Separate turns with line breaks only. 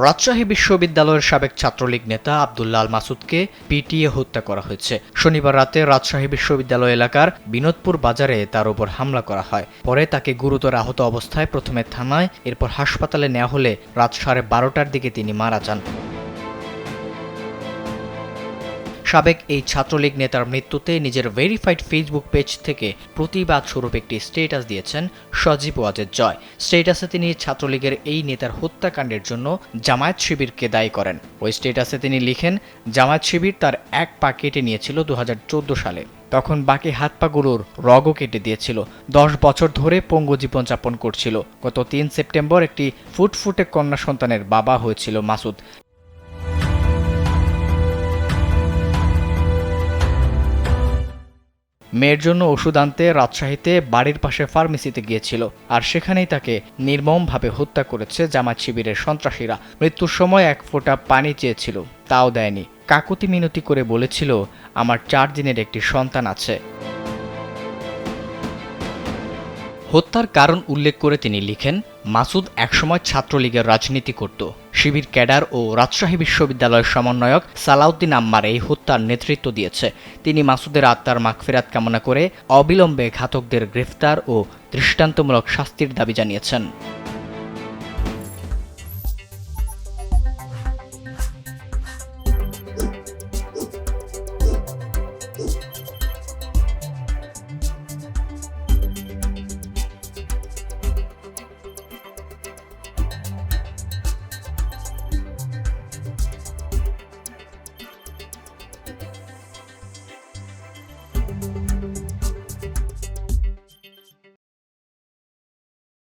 রাজশাহী বিশ্ববিদ্যালয়ের সাবেক ছাত্রলীগ নেতা আব্দুল্লাহ আল মাসুদকে পিটিয়ে হত্যা করা হয়েছে। শনিবার রাতে রাজশাহী বিশ্ববিদ্যালয় এলাকার বিনোদপুর বাজারে তার উপর হামলা করা হয়। পরে তাকে গুরুতর আহত অবস্থায় প্রথমে থানায়, এরপর হাসপাতালে নেওয়া হলে রাত 12:30টার দিকে তিনি মারা যান। সাবেক এই ছাত্রলীগ নেতার মৃত্যুতে নিজের ভেরিফাইড ফেসবুক পেজ থেকে প্রতিবাদ স্বরূপ একটি স্ট্যাটাস দিয়েছেন সজীব ওয়াজেদ জয়। স্ট্যাটাসে তিনি ছাত্রলীগের এই নেতার হত্যাকাণ্ডের জন্য জামায়াত শিবিরকে দায়ী করেন। ওই স্ট্যাটাসে তিনি লিখেন, জামায়াত শিবির তার এক পা কেটে নিয়েছিল 2014 সালে। তখন বাকি হাত পাগুলোর রগও কেটে দিয়েছিল। 10 বছর ধরে পঙ্গু জীবনযাপন করছিল। গত 3 সেপ্টেম্বর একটি ফুটফুটে কন্যা সন্তানের বাবা হয়েছিল মাসুদ। মেয়ের জন্য ওষুধ আনতে রাজশাহীতে বাড়ির পাশে ফার্মেসিতে গিয়েছিল, আর সেখানেই তাকে নির্মমভাবে হত্যা করেছে জামায়াত শিবিরের সন্ত্রাসীরা। মৃত্যুর সময় এক ফোঁটা পানি চেয়েছিল, তাও দেয়নি। কাকুতি মিনতি করে বলেছিল, আমার 4 দিনের একটি সন্তান আছে। হত্যার কারণ উল্লেখ করে তিনি লিখেন, মাসুদ একসময় ছাত্রলীগের রাজনীতি করত। শিবির ক্যাডার ও রাজশাহী বিশ্ববিদ্যালয়ের সমন্বয়ক সালাউদ্দিন আম্মার এই হত্যার নেতৃত্ব দিয়েছে। তিনি মাসুদের আত্মার মাগফিরাত কামনা করে অবিলম্বে ঘাতকদের গ্রেফতার ও দৃষ্টান্তমূলক শাস্তির দাবি জানিয়েছেন।